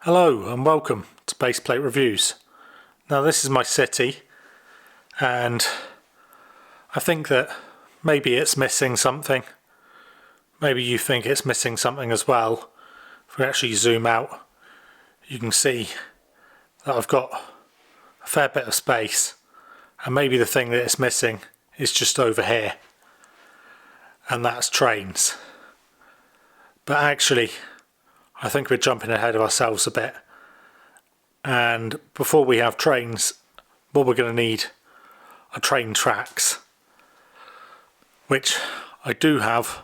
Hello and welcome to Baseplate Reviews. Now this is my city and I think that maybe it's missing something. Maybe you think it's missing something as well. If we actually zoom out, you can see that I've got a fair bit of space, and maybe the thing that it's missing is just over here, and that's trains. But actually I think we're jumping ahead of ourselves a bit, and before we have trains, what we're going to need are train tracks, which I do have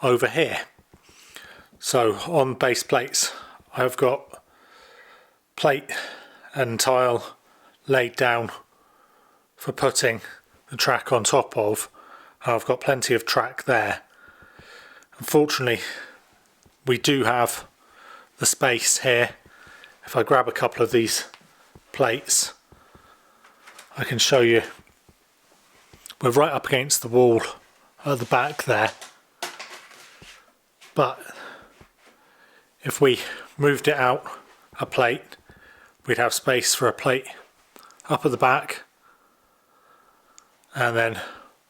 over here. So on base plates I've got plate and tile laid down for putting the track on top of, and I've got plenty of track there. Unfortunately, we do have the space here. If I grab a couple of these plates, I can show you. We're right up against the wall at the back there, but if we moved it out a plate, we'd have space for a plate up at the back, and then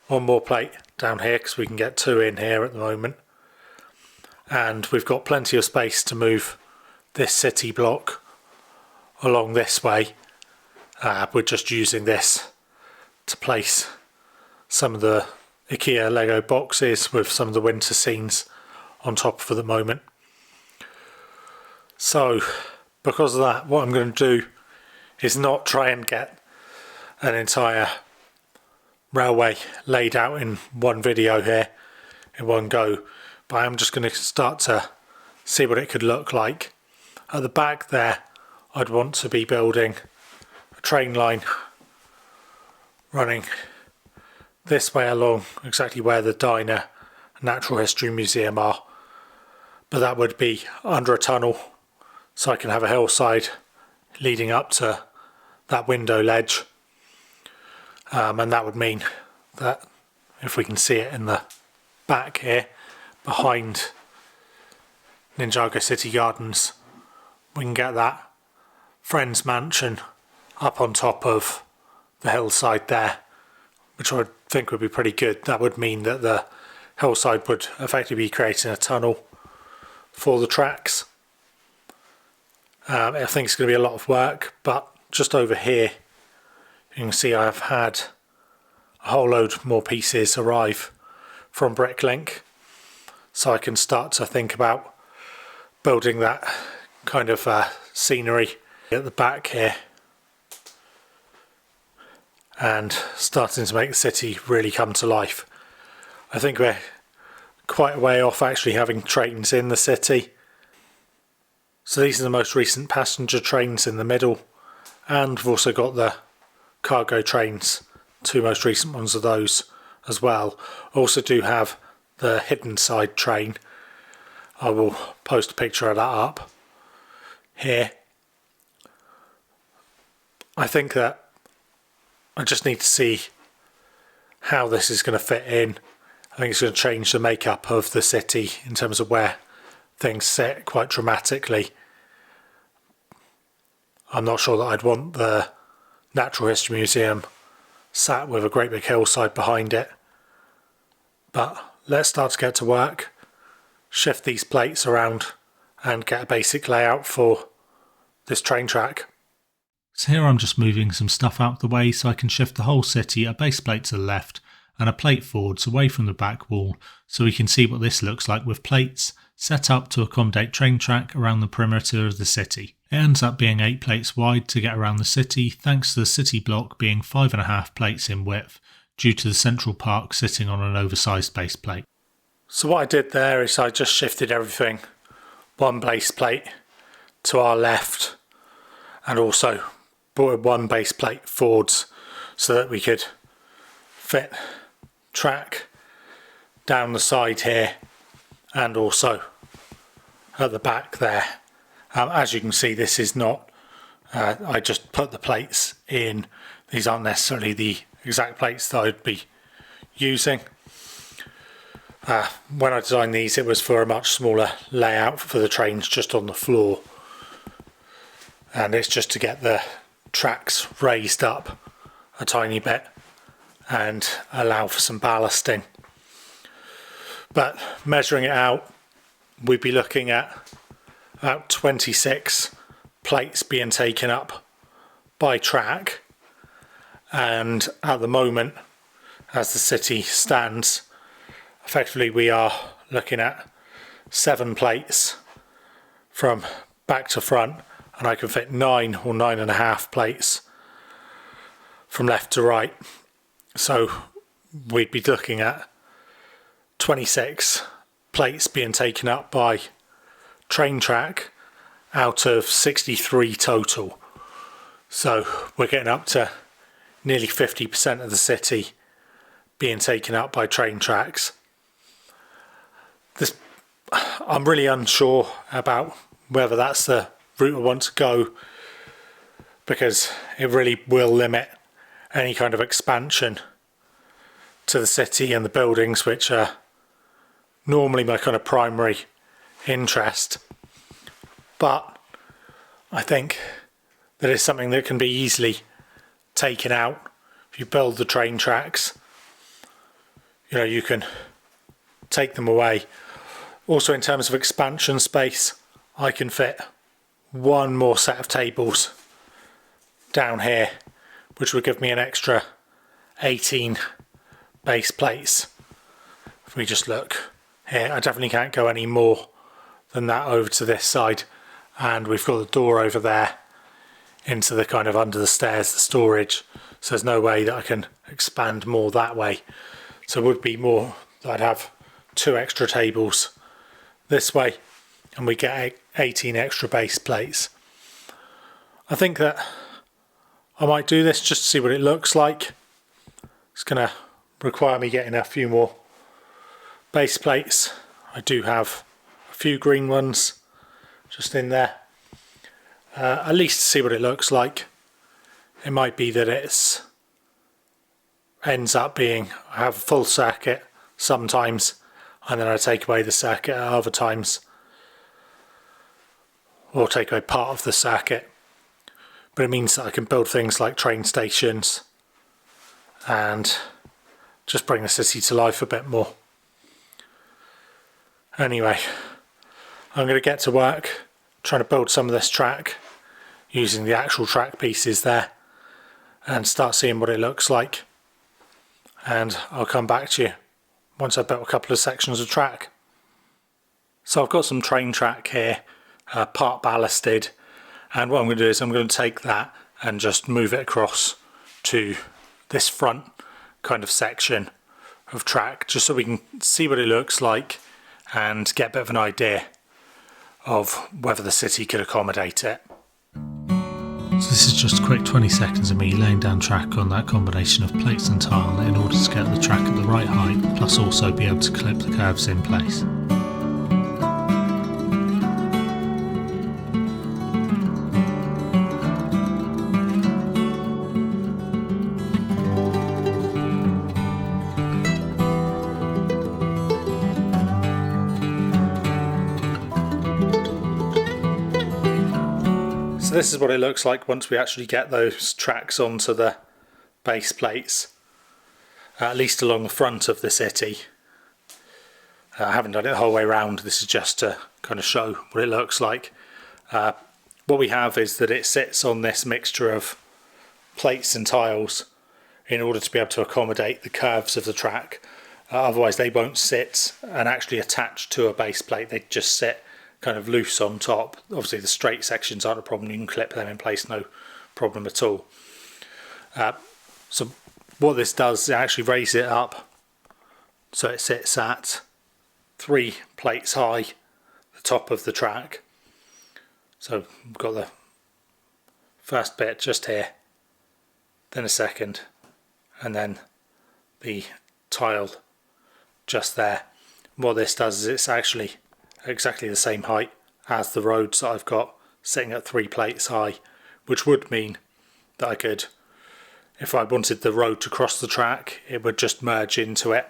one more plate down here because we can get two in here at the moment. And we've got plenty of space to move this city block along this way. We're just using this to place some of the IKEA Lego boxes with some of the winter scenes on top for the moment. So because of that, what I'm going to do is not try and get an entire railway laid out in one video here in one go, but I'm just going to start to see what it could look like. At the back there, I'd want to be building a train line running this way along exactly where the diner and Natural History Museum are, but that would be under a tunnel, so I can have a hillside leading up to that window ledge, and that would mean that if we can see it in the back here behind Ninjago City Gardens, we can get that Friends Mansion up on top of the hillside there, which I think would be pretty good. That would mean that the hillside would effectively be creating a tunnel for the tracks. I think it's going to be a lot of work, but just over here you can see I've had a whole load more pieces arrive from Bricklink, so I can start to think about building that kind of scenery at the back here and starting to make the city really come to life. I think we're quite a way off actually having trains in the city. So these are the most recent passenger trains in the middle, and we've also got the cargo trains, two most recent ones of those as well. I also do have the hidden side train. I will post a picture of that up here. I think that I just need to see how this is going to fit in. I think it's going to change the makeup of the city in terms of where things sit quite dramatically. I'm not sure that I'd want the Natural History Museum sat with a great big hillside behind it, but let's start to get to work, shift these plates around and get a basic layout for this train track. So here I'm just moving some stuff out of the way so I can shift the whole city a base plate to the left and a plate forwards away from the back wall, so we can see what this looks like with plates set up to accommodate train track around the perimeter of the city. It ends up being 8 plates wide to get around the city, thanks to the city block being 5.5 plates in width due to the central park sitting on an oversized base plate. So what I did there is I just shifted everything one base plate to our left, and also brought one base plate forwards so that we could fit track down the side here and also at the back there. As you can see, this is not, I just put the plates in. These aren't necessarily the exact plates that I'd be using. When I designed these, it was for a much smaller layout for the trains just on the floor. and it's just to get the tracks raised up a tiny bit and allow for some ballasting. But measuring it out, we'd be looking at about 26 plates being taken up by track, and at the moment, as the city stands, effectively we are looking at 7 plates from back to front, and I can fit 9 or 9.5 plates from left to right. So we'd be looking at 26 plates being taken up by train track out of 63 total. So we're getting up to nearly 50% of the city being taken up by train tracks. I'm really unsure about whether that's the route I want to go, because it really will limit any kind of expansion to the city and the buildings, which are normally my kind of primary interest. But I think that it's something that can be easily taken out. If you build the train tracks, you can take them away. Also, in terms of expansion space, I can fit one more set of tables down here, which would give me an extra 18 base plates. If we just look here, I definitely can't go any more than that over to this side, and we've got the door over there into the kind of under the stairs, the storage, so there's no way that I can expand more that way. So it would be more that I'd have 2 extra tables this way, and we get 18 extra base plates. I think that I might do this just to see what it looks like. It's going to require me getting a few more base plates. I do have a few green ones just in there, at least to see what it looks like. It might be that it's ends up being I have a full circuit sometimes, and then I take away the circuit at other times, or take away part of the circuit. But it means that I can build things like train stations and just bring the city to life a bit more. Anyway, I'm going to get to work trying to build some of this track using the actual track pieces there and start seeing what it looks like, and I'll come back to you once I've built a couple of sections of track. So I've got some train track here, part ballasted, and what I'm going to do is I'm going to take that and just move it across to this front kind of section of track, just so we can see what it looks like and get a bit of an idea of whether the city could accommodate it. So this is just a quick 20 seconds of me laying down track on that combination of plates and tile in order to get the track at the right height, plus also be able to clip the curves in place. So this is what it looks like once we actually get those tracks onto the base plates, at least along the front of the city. I haven't done it the whole way around, this is just to kind of show what it looks like. What we have is that it sits on this mixture of plates and tiles in order to be able to accommodate the curves of the track. Otherwise they won't sit and actually attach to a base plate, they just sit kind of loose on top. Obviously the straight sections aren't a problem, you can clip them in place, no problem at all. So what this does is actually raise it up so it sits at 3 plates high, the top of the track. So we've got the first bit just here, then a second, and then the tile just there. What this does is it's actually exactly the same height as the roads that I've got sitting at 3 plates high, which would mean that I could, if I wanted the road to cross the track, it would just merge into it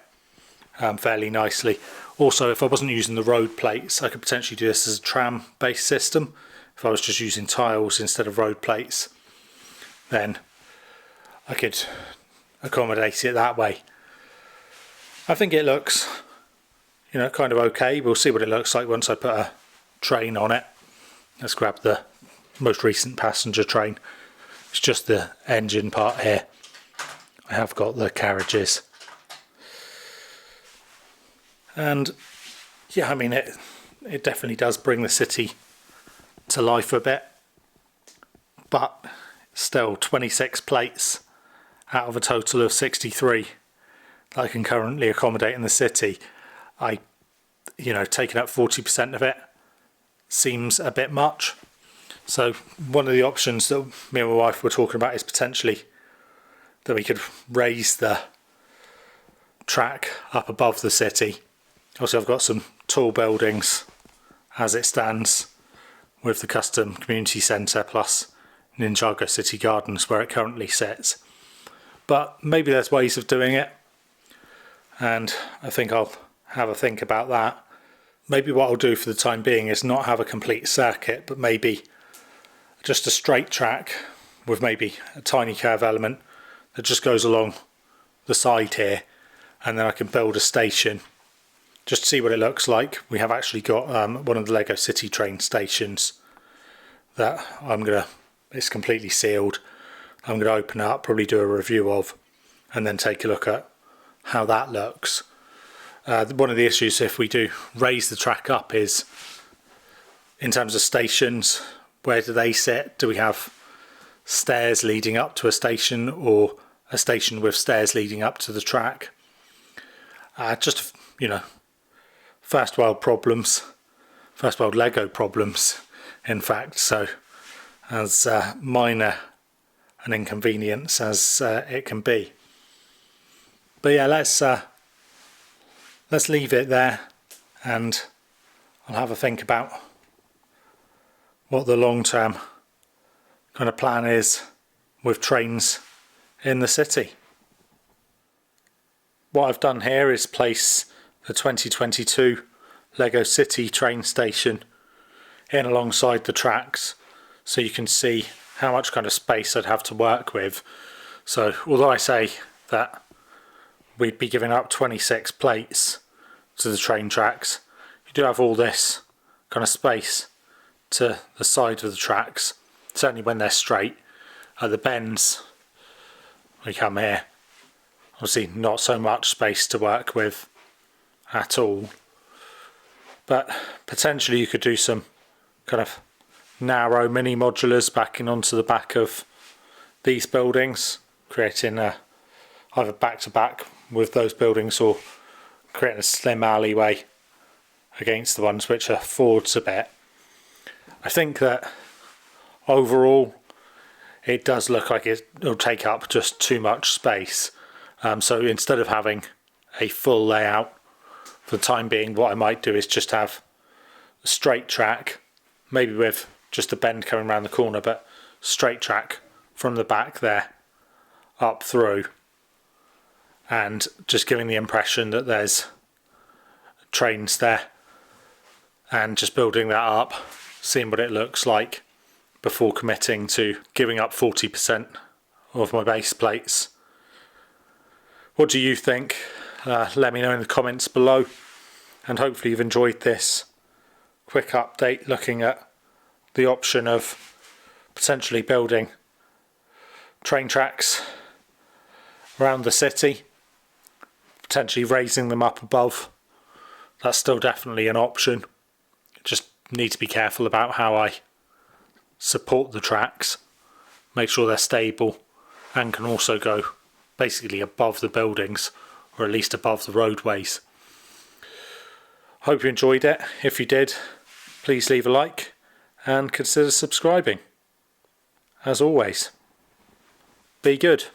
fairly nicely. Also, if I wasn't using the road plates, I could potentially do this as a tram based system. if I was just using tiles instead of road plates, then I could accommodate it that way. I think it looks, kind of okay. We'll see what it looks like once I put a train on it. Let's grab the most recent passenger train. It's just the engine part here. I have got the carriages. And yeah, I mean, it definitely does bring the city to life a bit. But still, 26 plates out of a total of 63 that I can currently accommodate in the city. Taking up 40% of it seems a bit much. So one of the options that me and my wife were talking about is potentially that we could raise the track up above the city. Also, I've got some tall buildings as it stands with the custom community centre plus Ninjago City Gardens where it currently sits. But maybe there's ways of doing it, and I think I'll have a think about that. Maybe what I'll do for the time being is not have a complete circuit, but maybe just a straight track with maybe a tiny curve element that just goes along the side here, and then I can build a station just to see what it looks like. We have actually got one of the Lego City train stations that it's completely sealed. I'm going to open it up, probably do a review of, and then take a look at how that looks. One of the issues if we do raise the track up is in terms of stations, where do they sit? Do we have stairs leading up to a station, or a station with stairs leading up to the track? First world Lego problems, in fact. So as minor an inconvenience as it can be. But yeah, let's leave it there, and I'll have a think about what the long-term kind of plan is with trains in the city. What I've done here is place the 2022 Lego City train station in alongside the tracks, so you can see how much kind of space I'd have to work with. So although I say that we'd be giving up 26 plates to the train tracks, you do have all this kind of space to the side of the tracks, certainly when they're straight. At the bends, we come here, obviously not so much space to work with at all, but potentially you could do some kind of narrow mini modulars backing onto the back of these buildings, creating either back to back with those buildings or creating a slim alleyway against the ones which are forwards a bit. I think that overall it does look like it'll take up just too much space. So instead of having a full layout for the time being, what I might do is just have a straight track, maybe with just a bend coming around the corner, but straight track from the back there up through, and just giving the impression that there's trains there, and just building that up, seeing what it looks like before committing to giving up 40% of my base plates. What do you think? Let me know in the comments below, and hopefully you've enjoyed this quick update looking at the option of potentially building train tracks around the city, potentially raising them up above. That's still definitely an option. Just need to be careful about how I support the tracks, make sure they're stable and can also go basically above the buildings, or at least above the roadways. Hope you enjoyed it. If you did, please leave a like and consider subscribing. As always, be good.